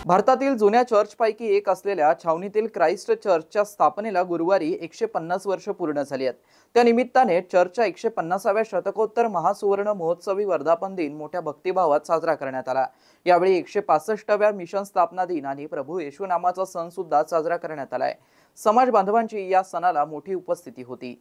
भारतातील जुन्या चर्चपैकी एक असलेल्या छावणीतील क्राइस्ट चर्चच्या स्थापनेला गुरुवारी 150 वर्ष पूर्ण झाली आहेत। त्या निमित्ताने चर्चच्या 150व्या शतकोत्तर महासुवर्ण महोत्सवी वर्धापन दिन मोठ्या भक्तिभावात साजरा करण्यात आला। यावेळी 165व्या मिशन स्थापना दिन आणि प्रभू येशू नामाचा सण सुद्धा साजरा करण्यात आलाय। समाज बांधवांची या सणाला मोठी उपस्थिती होती।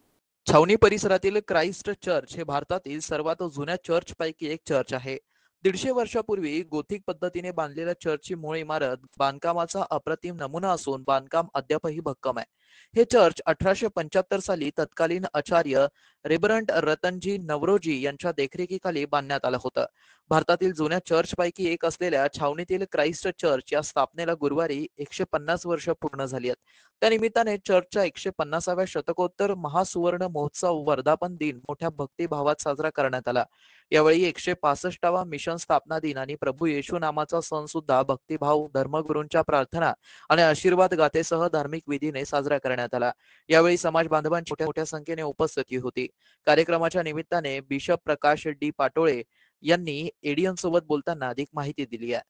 छावणी परिसरातील क्राइस्ट चर्च हे भारतातील सर्वात जुन्या चर्चपैकी एक चर्च आहे। 150 वर्षापूर्वी गोथिक पद्धतीने बांधलेल्या चर्चची मूळ इमारत बांधकामाचा अप्रतिम नमुना असून बांधकाम अद्यापही भक्कम आहे। हे चर्च 1875 साली तत्कालीन आचार्य रेबरंट रतनजी नवरोजी यांच्या देखरेखीखाली बांधण्यात आलं होतं। भारतातील जुन्या चर्चपैकी एक असलेल्या छावणीतील क्राइस्ट चर्च या स्थापनेला गुरुवारी 150 वर्ष पूर्ण झाली आहेत। त्या निमित्ताने चर्चच्या 150व्या शतकोत्तर महासुवर्ण महोत्सव वर्धापन दिन मोठ्या भक्तिभावात साजरा करण्यात आला। यावेळी 165वा मिशन स्थापना दिन आणि प्रभू येशू नामाचा सण सुद्धा भक्तिभाव, धर्मगुरूंच्या प्रार्थना आणि आशीर्वाद गाथेसह धार्मिक विधीने साजरा करण्यात आला। यावेळी समाज बांधवांची मोठ्या संख्येने उपस्थिती होती। कार्यक्रमाच्या निमित्ताने बिशप प्रकाश डी पाटोळे यांनी एडीएन सोबत बोलताना अधिक माहिती दिली आहे।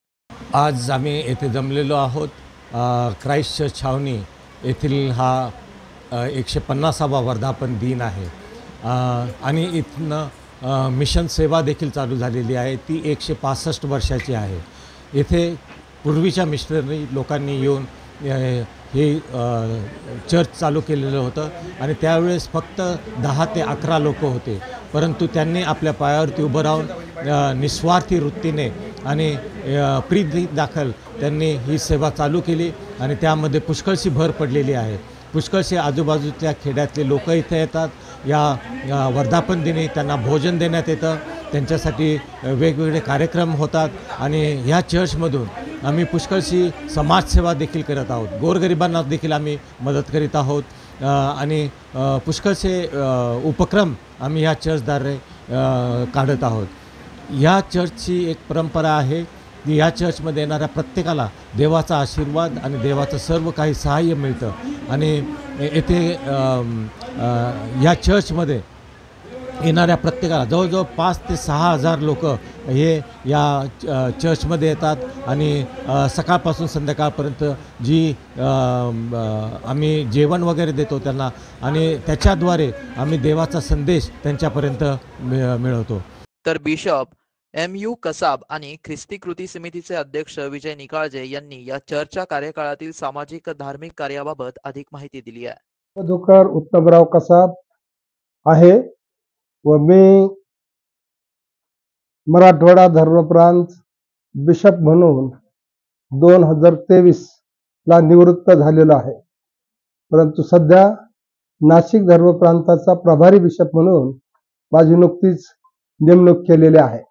आज आम्ही येथे जमलेलो आहोत। क्राइस्ट चर्च छावणी येथील हा 150वा वर्धापन दिन आहे आणि इथनं मिशन सेवा देखील चालू झालेली आहे। ती 165 वर्षाची आहे। येथे पूर्वीच्या मिशनरी लोकांनी येऊन हे चर्च चालू केलेलं होतं आणि त्यावेळेस फक्त 10 ते 11 लोक होते, परंतु त्यांनी आपल्या पायावरती उभं राहून निस्वार्थी वृत्तीने आणि प्रीती दाखल त्यांनी ही सेवा चालू केली आणि त्यामध्ये पुष्कळशी भर पडलेली आहे। पुष्कळसे आजूबाजूच्या खेड्यातले लोक इथे येतात। या वर्धापन दिनी त्यांना भोजन देण्यात येतं, त्यांच्यासाठी वेगवेगळे कार्यक्रम होतात आणि ह्या चर्चमधून आम्ही पुष्कळशी समाजसेवा देखील करत आहोत। गोरगरिबांना देखील आम्ही मदत करीत आहोत आणि पुष्कळसे उपक्रम आम्ही ह्या चर्चद्वारे काढत आहोत। ह्या चर्चची एक परंपरा आहे की या चर्चमध्ये येणाऱ्या प्रत्येकाला देवाचा आशीर्वाद आणि देवाचं सर्व काही सहाय्य मिळतं आणि येथे या चर्चमध्ये येणाऱ्या प्रत्येकाला जवळजवळ 5 ते 6 हजार लोक हे या चर्चमध्ये येतात आणि सकाळपासून संध्याकाळपर्यंत जी आम्ही जेवण वगैरे देतो त्यांना आणि त्याच्याद्वारे आम्ही देवाचा संदेश त्यांच्यापर्यंत मिळवतो। तर बिशप MU कसाब आणि ख्रिस्ती कृती समितीचे अध्यक्ष विजय निकाळजे यांनी या चर्चच्या कार्यकाळातील सामाजिक धार्मिक कार्याबाबत अधिक माहिती दिली आहे। मधुकर उत्तमराव कसाब आहे व मी मराठवाडा धर्मप्रांत बिशप म्हणून 2023 ला निवृत्त झालेलो आहे, परंतु सध्या नाशिक धर्मप्रांताचा प्रभारी बिशप म्हणून माझी नुकतीच नेमणूक केलेली आहे।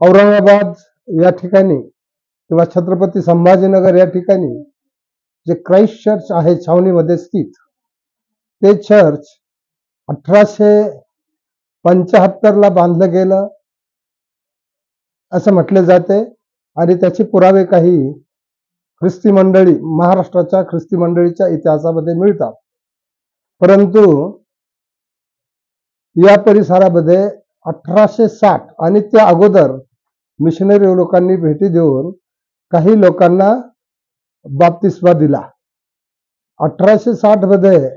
औरंगाबाद या ठिकाणी किंवा छत्रपती संभाजीनगर या ठिकाणी जे क्राइस्ट चर्च आहे छावणीमध्ये स्थित, ते चर्च 1875 ला बांधलं गेलं असं म्हटले जाते आणि त्याचे पुरावे काही ख्रिस्ती मंडळी महाराष्ट्राच्या ख्रिस्ती मंडळीच्या इतिहासामध्ये मिळतात। परंतु या परिसरामध्ये 1860 आणि त्या अगोदर मिशनरी लोकांनी भेटी देऊन काही लोकांना बाप्तिस्मा दिला। 1860 मध्ये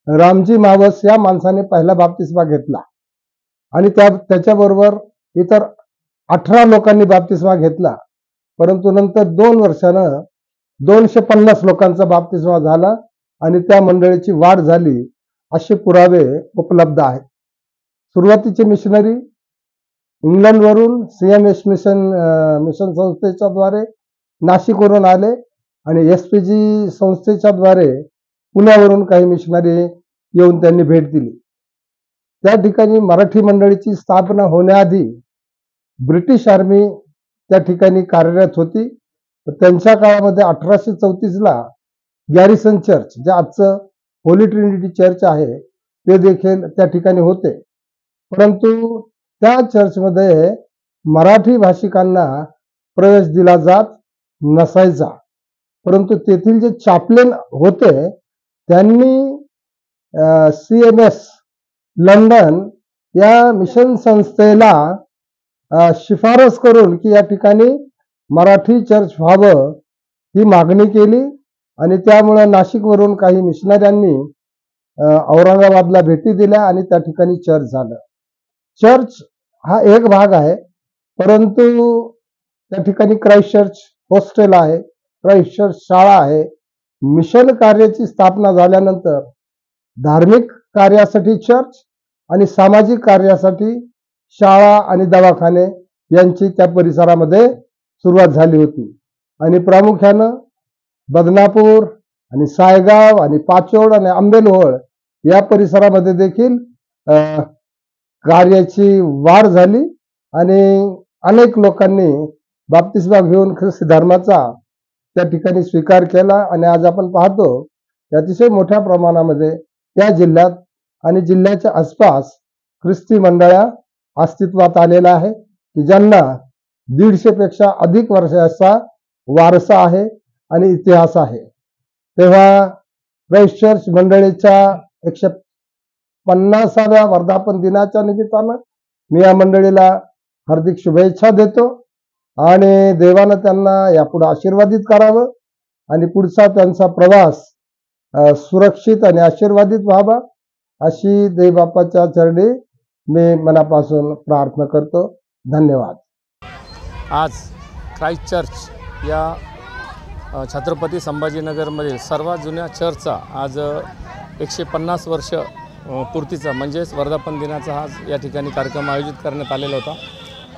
रामजी मावस या माणसाने पहिला बाप्तिस्मा घेतला आणि त्याच्याबरोबर इतर 18 लोकांनी बाप्तिस्मा घेतला, परंतु नंतर 2 वर्षानं 250 लोकांचा बाप्तिस्मा झाला आणि त्या मंडळीची वाढ झाली असे पुरावे उपलब्ध आहेत। सुरुवातीचे मिशनरी इंग्लंडवरून CMS मिशन संस्थेच्या द्वारे नाशिकवरून आले आणि SPG संस्थेच्या द्वारे पुण्यावरून काही मिशनरी येऊन त्यांनी भेट दिली। त्या ठिकाणी मराठी मंडळीची स्थापना होण्याआधी ब्रिटिश आर्मी त्या ठिकाणी कार्यरत होती। त्यांच्या काळामध्ये 1834 ला गॅरिसन चर्च, जे आजचं होली ट्रिनिटी चर्च आहे, ते देखील त्या ठिकाणी होते, परंतु त्या चर्चमध्ये मराठी भाषिकांना प्रवेश दिला जात नसायचा। परंतु तेथील जे चॅप्लेन होते त्यांनी CMS लंडन या मिशन संस्थेला शिफारस करून की या ठिकाणी मराठी चर्च व्हावं ही मागणी केली आणि त्यामुळे नाशिकवरून काही मिशनऱ्यांनी औरंगाबादला भेटी दिल्या आणि त्या ठिकाणी चर्च झालं. चर्च हा एक भाग आहे, परंतु त्या ठिकाणी क्राइस्ट चर्च हॉस्टेल आहे, क्राइस्ट चर्च शाळा आहे. मिशन कार्याची स्थापना झाल्यानंतर धार्मिक कार्यासाठी चर्च आणि सामाजिक कार्यासाठी शाळा आणि दवाखाने यांची त्या परिसरामध्ये सुरुवात झाली होती. आणि प्रामुख्यानं बदनापूर आणि सायगाव आणि पाचोड आणि आंबेलोहळ या परिसरामध्ये देखील कार्याची वाढ झाली आणि अनेक लोकांनी बाप्तिस्मा घेऊन ख्रिस्ती धर्माचा त्या ठिकाणी स्वीकार केला. आणि आज आपण पाहतो की अतिशय मोठ्या प्रमाणामध्ये त्या जिल्ह्यात आणि जिल्ह्याच्या आसपास ख्रिस्ती मंडळा अस्तित्वात आलेला आहे की ज्यांना 150 पेक्षा अधिक वर्षाचा वारसा आहे आणि इतिहास आहे. तेव्हा क्राइस्ट चर्च मंडळीच्या 150व्या वर्धापन दिनाच्या निमित्तानं मी या मंडळीला हार्दिक शुभेच्छा देतो आणि देवानं त्यांना यापुढे आशीर्वादित करावं आणि पुढचा त्यांचा प्रवास सुरक्षित आणि आशीर्वादित व्हावा अशी देवबापाच्या चरणी मी मनापासून प्रार्थना करतो. धन्यवाद. आज क्राइस्ट चर्च या छत्रपती संभाजीनगरमधील सर्वात जुन्या चर्चचा आज 150 वर्ष पूर्तीचा म्हणजेच वर्धापन दिनाचा हा या ठिकाणी कार्यक्रम आयोजित करण्यात आलेला होता.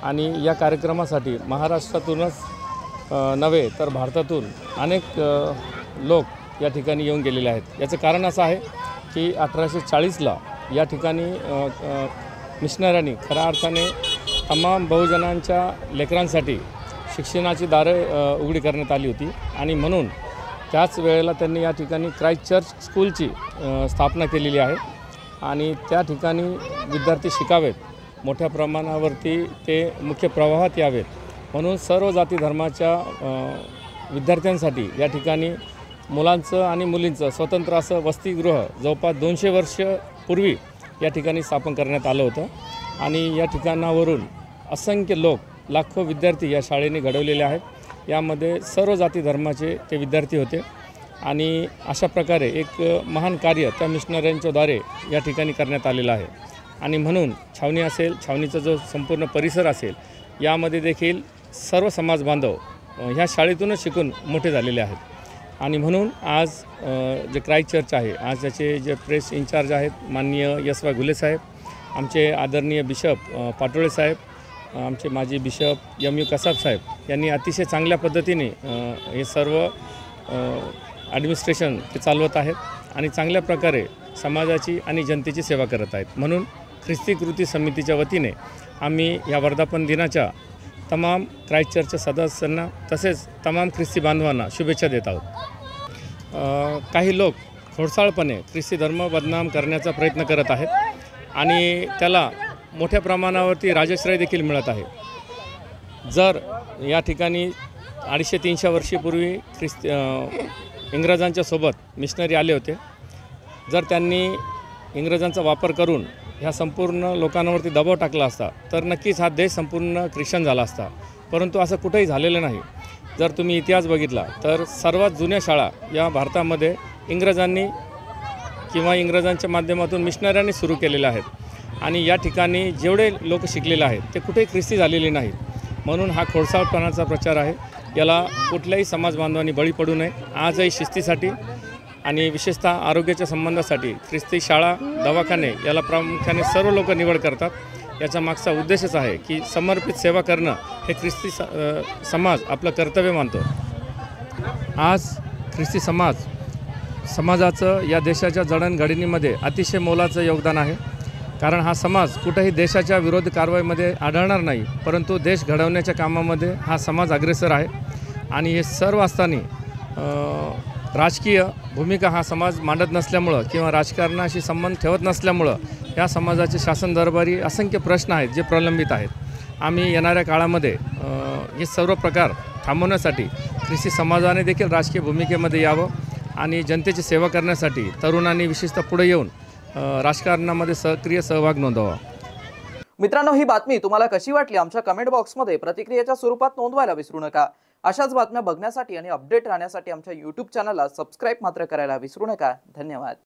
आणि या कार्यक्रमासाठी महाराष्ट्रातूनच नव्हे तर भारतातून अनेक लोक या ठिकाणी येऊन गेलेले आहेत. याचं कारण असं आहे की 1840ला या ठिकाणी मिशनऱ्यांनी खऱ्या अर्थाने तमाम बहुजनांच्या लेकरांसाठी शिक्षणाची दारं उघडी करण्यात आली होती. आणि म्हणून त्याच वेळेला त्यांनी या ठिकाणी क्राइस्ट चर्च स्कूलची स्थापना केलेली आहे. आणि त्या ठिकाणी विद्यार्थी शिकावेत, मोठ्या प्रमाणावरती ते मुख्य प्रवाहात यावेत म्हणून सर्व जाती धर्माच्या विद्यार्थ्यांसाठी या ठिकाणी मुलांचं आणि मुलींचं स्वतंत्र असं वसतिगृह जवळपास 200 वर्ष पूर्वी या ठिकाणी स्थापन करण्यात आलं होतं. आणि या ठिकाणावरून असंख्य लोक, लाखो विद्यार्थी या शाळेने घडवलेले आहेत. यामध्ये सर्व जाती धर्माचे ते विद्यार्थी होते. आणि अशा प्रकारे एक महान कार्य त्या मिशनऱ्यांच्याद्वारे या ठिकाणी करण्यात आलेलं आहे. आणि म्हणून छावणी असेल, छावणीचा जो संपूर्ण परिसर असेल, यामध्ये देखील सर्व समाज बांधव ह्या शाळेतूनच शिकून मोठे झालेले आहेत. आणि म्हणून आज जे क्राइस्ट चर्च आहे, आज त्याचे जे प्रेस इन्चार्ज आहेत माननीय यशवा घुले साहेब, आमचे आदरणीय बिशप पाटोळे साहेब, आमचे माजी बिशप यू कसाब साहेब यांनी अतिशय चांगल्या पद्धतीने हे सर्व ॲडमिनिस्ट्रेशन ते चालवत आहेत आणि चांगल्या प्रकारे समाजाची आणि जनतेची सेवा करत आहेत. म्हणून ख्रिस्ती कृती समितीच्या वतीने आम्ही या वर्धापन दिनाच्या तमाम क्राइस्ट चर्चच्या सदस्यांना तसेच तमाम ख्रिस्ती बांधवांना शुभेच्छा देत आहोत. काही लोक खोडसाळपणे ख्रिस्ती धर्म बदनाम करण्याचा प्रयत्न करत आहेत आणि त्याला मोठ्या प्रमाणावरती राजश्रय देखील मिळत आहे. जर या ठिकाणी 250-300 वर्षापूर्वी इंग्रजांच्या सोबत मिशनरी आले होते, जर त्यांनी इंग्रजांचा वापर करून ह्या संपूर्ण लोकांवरती दबाव टाकला असता तर नक्कीच हा देश संपूर्ण ख्रिश्चन झाला असता. परंतु असं कुठेही झालेलं नाही. जर तुम्ही इतिहास बघितला तर सर्वात जुन्या शाळा या भारतामध्ये इंग्रजांनी किंवा इंग्रजांच्या माध्यमातून मिशनऱ्यांनी सुरू केलेल्या आहेत. आणि या ठिकाणी जेवढे लोक शिकलेले आहेत ते कुठेही ख्रिस्ती झालेले नाहीत. म्हणून हा खोडसाळपणाचा प्रचार आहे. याला कुठल्याही समाज बांधवांनी बळी पडू नये. आजही शिस्तीसाठी आणि विशेषतः आरोग्याच्या संबंधासाठी ख्रिस्ती शाळा, दवाखाने याला प्रामुख्याने सर्व लोक निवड करतात. याचा मागचा उद्देशच आहे की समर्पित सेवा करणं हे ख्रिस्ती समाज आपलं कर्तव्य मानतो. आज ख्रिस्ती समाजाचं या देशाच्या जडणघडणीमध्ये अतिशय मोलाचं योगदान आहे. कारण हा समाज कुठेही देशाच्या विरोधी कारवाईमध्ये आढळणार नाही, परंतु देश घडवण्याच्या कामामध्ये हा समाज अग्रेसर आहे. आणि हे सर्व असताना राजकीय भूमिका हा समाज मांडत नसल्यामुळं किंवा राजकारणाशी संबंध ठेवत नसल्यामुळं या समाजाचे शासन दरबारी असंख्य प्रश्न आहेत जे प्रलंबित आहेत. आम्ही येणाऱ्या काळामध्ये हे सर्व प्रकार थांबवण्यासाठी ख्रिस्ती समाजाने देखील राजकीय भूमिकेमध्ये यावं आणि जनतेची सेवा करण्यासाठी तरुणांनी विशेषतः पुढे येऊन राजकारणामध्ये सक्रिय सहभाग नोंदवावा. मित्रांनो, ही बातमी तुम्हाला कशी वाटली आमच्या कमेंट बॉक्समध्ये प्रतिक्रियेच्या स्वरूपात नोंदवायला विसरू नका. अशाच बातम्या बघण्यासाठी आणि अपडेट राहण्यासाठी आमच्या YouTube चॅनलला सबस्क्राईब मात्र करायला विसरू नका. धन्यवाद.